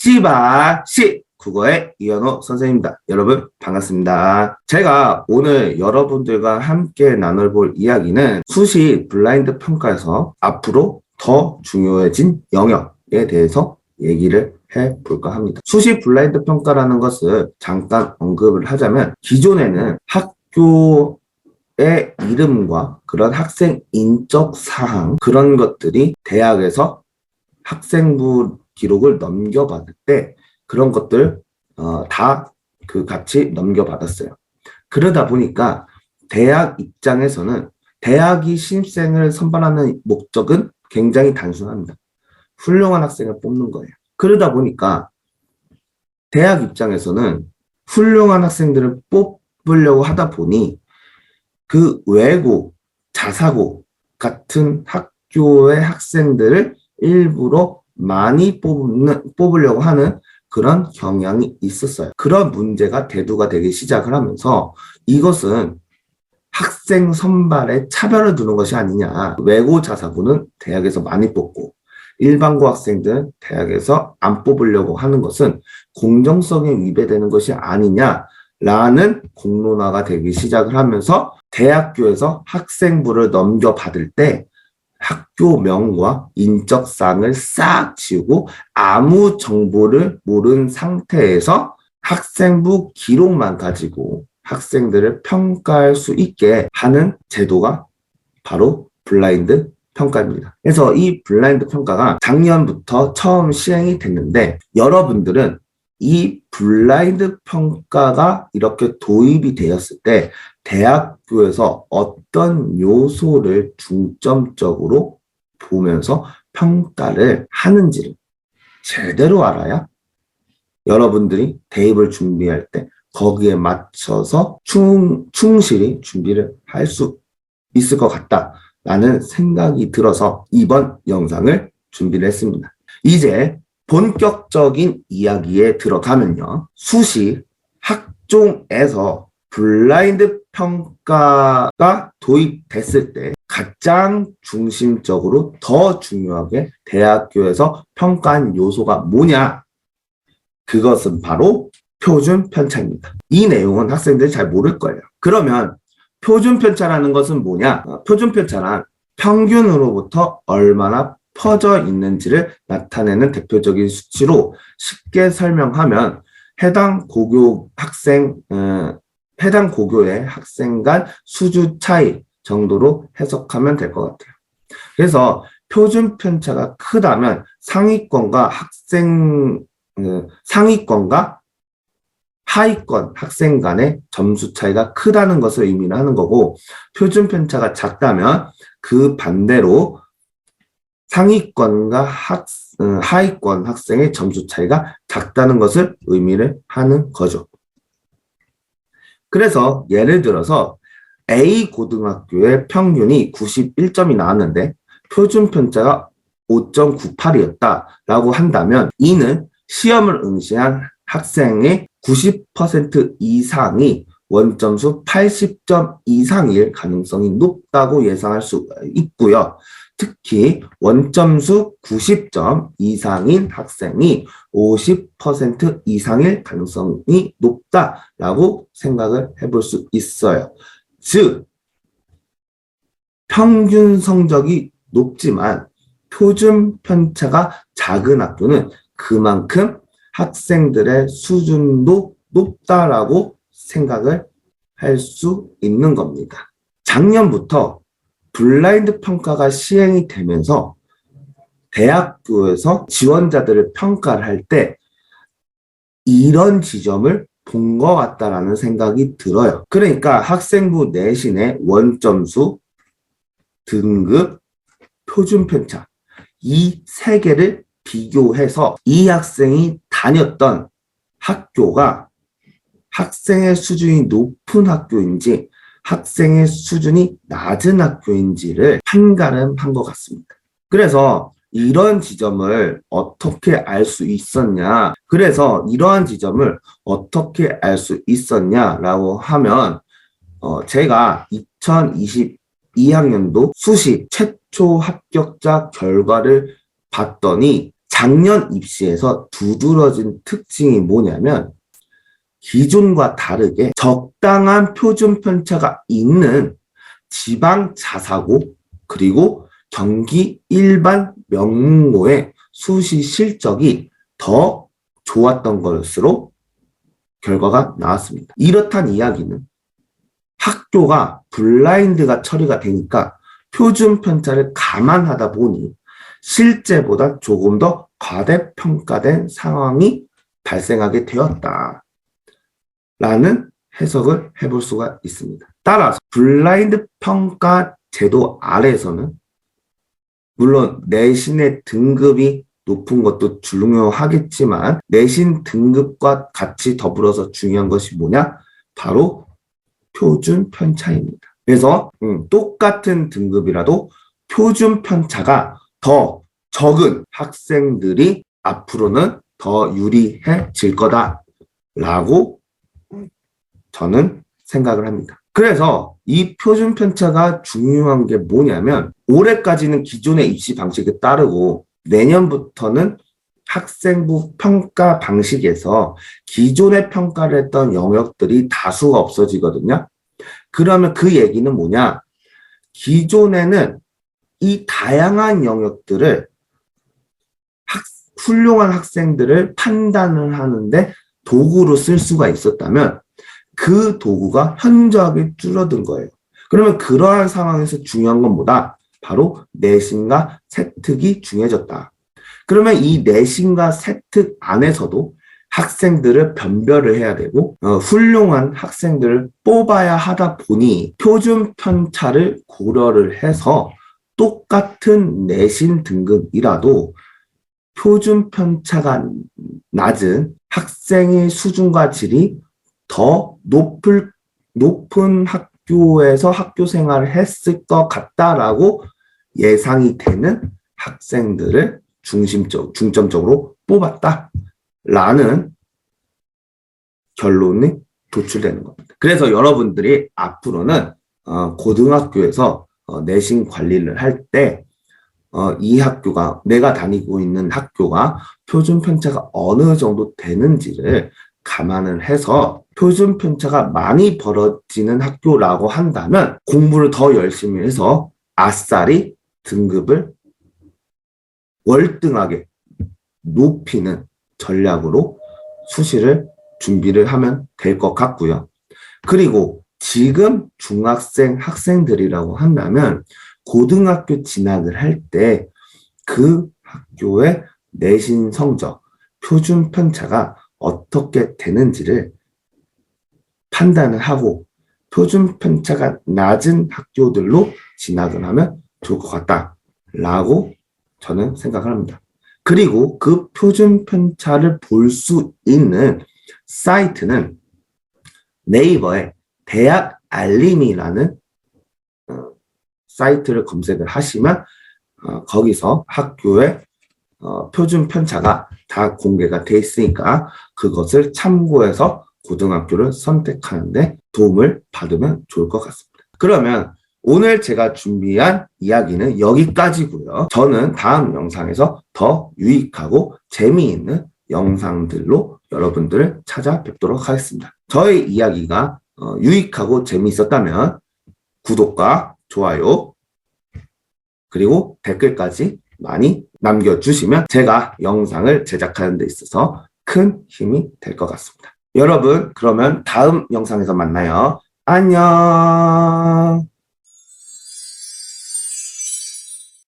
씨바시 국어의 이현호 선생님입니다. 여러분 반갑습니다. 제가 오늘 여러분들과 함께 나눠볼 이야기는 수시 블라인드 평가에서 앞으로 더 중요해진 영역에 대해서 얘기를 해볼까 합니다. 수시 블라인드 평가라는 것을 잠깐 언급을 하자면 기존에는 학교의 이름과 그런 학생 인적 사항 그런 것들이 대학에서 학생부 기록을 넘겨받을 때 그런 것들 다 같이 넘겨받았어요. 그러다 보니까 대학 입장에서는 대학이 신입생을 선발하는 목적은 굉장히 단순합니다. 훌륭한 학생을 뽑는 거예요. 그러다 보니까 대학 입장에서는 훌륭한 학생들을 뽑으려고 하다 보니 그 외고, 자사고 같은 학교의 학생들을 일부러 많이 뽑으려고 하는 그런 경향이 있었어요. 그런 문제가 대두가 되기 시작을 하면서 이것은 학생 선발에 차별을 두는 것이 아니냐. 외고 자사고는 대학에서 많이 뽑고 일반고 학생들은 대학에서 안 뽑으려고 하는 것은 공정성에 위배되는 것이 아니냐라는 공론화가 되기 시작을 하면서 대학교에서 학생부를 넘겨받을 때 학교명과 인적사항을 싹 지우고 아무 정보를 모른 상태에서 학생부 기록만 가지고 학생들을 평가할 수 있게 하는 제도가 바로 블라인드 평가입니다. 그래서 이 블라인드 평가가 작년부터 처음 시행이 됐는데 여러분들은 이 블라인드 평가가 이렇게 도입이 되었을 때 대학교에서 어떤 요소를 중점적으로 보면서 평가를 하는지를 제대로 알아야 여러분들이 대입을 준비할 때 거기에 맞춰서 충실히 준비를 할 수 있을 것 같다라는 생각이 들어서 이번 영상을 준비를 했습니다. 이제 본격적인 이야기에 들어가면요. 수시 학종에서 블라인드 평가가 도입됐을 때 가장 중심적으로 더 중요하게 대학교에서 평가한 요소가 뭐냐? 그것은 바로 표준 편차입니다. 이 내용은 학생들이 잘 모를 거예요. 그러면 표준 편차라는 것은 뭐냐? 표준 편차란 평균으로부터 얼마나 퍼져 있는지를 나타내는 대표적인 수치로 쉽게 설명하면 해당 고교의 학생 간 수주 차이 정도로 해석하면 될 것 같아요. 그래서 표준 편차가 크다면 상위권과 하위권 학생 간의 점수 차이가 크다는 것을 의미하는 거고, 표준 편차가 작다면 그 반대로 상위권과 하위권 학생의 점수 차이가 작다는 것을 의미를 하는 거죠. 그래서 예를 들어서 A 고등학교의 평균이 91점이 나왔는데 표준 편차가 5.98이었다라고 한다면 이는 시험을 응시한 학생의 90% 이상이 원점수 80점 이상일 가능성이 높다고 예상할 수 있고요. 특히 원점수 90점 이상인 학생이 50% 이상일 가능성이 높다라고 생각을 해볼 수 있어요. 즉, 평균 성적이 높지만 표준 편차가 작은 학교는 그만큼 학생들의 수준도 높다라고 생각을 할 수 있는 겁니다. 작년부터 블라인드 평가가 시행이 되면서 대학교에서 지원자들을 평가를 할 때 이런 지점을 본 것 같다라는 생각이 들어요. 그러니까 학생부 내신의 원점수, 등급, 표준 편차 이 세 개를 비교해서 이 학생이 다녔던 학교가 학생의 수준이 높은 학교인지 학생의 수준이 낮은 학교인지를 판가름한 것 같습니다. 그래서 이런 지점을 어떻게 알 수 있었냐? 그래서 이러한 지점을 어떻게 알 수 있었냐라고 하면 제가 2022학년도 수시 최초 합격자 결과를 봤더니 작년 입시에서 두드러진 특징이 뭐냐면 기존과 다르게 적당한 표준 편차가 있는 지방 자사고 그리고 경기 일반 명문고의 수시 실적이 더 좋았던 것으로 결과가 나왔습니다. 이렇단 이야기는 학교가 블라인드가 처리가 되니까 표준 편차를 감안하다 보니 실제보다 조금 더 과대평가된 상황이 발생하게 되었다. 라는 해석을 해볼 수가 있습니다. 따라서 블라인드 평가 제도 아래에서는 물론 내신의 등급이 높은 것도 중요하겠지만 내신 등급과 같이 더불어서 중요한 것이 뭐냐? 바로 표준 편차입니다. 그래서 똑같은 등급이라도 표준 편차가 더 적은 학생들이 앞으로는 더 유리해질 거다라고 저는 생각을 합니다. 그래서 이 표준 편차가 중요한 게 뭐냐면 올해까지는 기존의 입시 방식에 따르고 내년부터는 학생부 평가 방식에서 기존에 평가를 했던 영역들이 다수가 없어지거든요. 그러면 그 얘기는 뭐냐? 기존에는 이 다양한 영역들을 훌륭한 학생들을 판단을 하는데 도구로 쓸 수가 있었다면 그 도구가 현저하게 줄어든 거예요. 그러면 그러한 상황에서 중요한 건 뭐다? 바로 내신과 세특이 중요해졌다. 그러면 이 내신과 세특 안에서도 학생들을 변별을 해야 되고 훌륭한 학생들을 뽑아야 하다 보니 표준 편차를 고려를 해서 똑같은 내신 등급이라도 표준 편차가 낮은 학생의 수준과 질이 더 높은 학교에서 학교 생활을 했을 것 같다라고 예상이 되는 학생들을 중점적으로 뽑았다라는 결론이 도출되는 겁니다. 그래서 여러분들이 앞으로는 고등학교에서 내신 관리를 할 때 이 학교가 내가 다니고 있는 학교가 표준 편차가 어느 정도 되는지를 감안을 해서 표준 편차가 많이 벌어지는 학교라고 한다면 공부를 더 열심히 해서 아싸리 등급을 월등하게 높이는 전략으로 수시를 준비를 하면 될 것 같고요. 그리고 지금 중학생 학생들이라고 한다면 고등학교 진학을 할 때 그 학교의 내신 성적, 표준 편차가 어떻게 되는지를 판단을 하고 표준 편차가 낮은 학교들로 진학을 하면 좋을 것 같다라고 저는 생각을 합니다. 그리고 그 표준 편차를 볼 수 있는 사이트는 네이버에 대학 알림이라는 사이트를 검색을 하시면 거기서 학교의 표준 편차가 다 공개가 돼 있으니까 그것을 참고해서 고등학교를 선택하는데 도움을 받으면 좋을 것 같습니다. 그러면 오늘 제가 준비한 이야기는 여기까지고요. 저는 다음 영상에서 더 유익하고 재미있는 영상들로 여러분들을 찾아뵙도록 하겠습니다. 저의 이야기가 유익하고 재미있었다면 구독과 좋아요 그리고 댓글까지 많이 남겨주시면 제가 영상을 제작하는 데 있어서 큰 힘이 될 것 같습니다. 여러분 그러면 다음 영상에서 만나요. 안녕.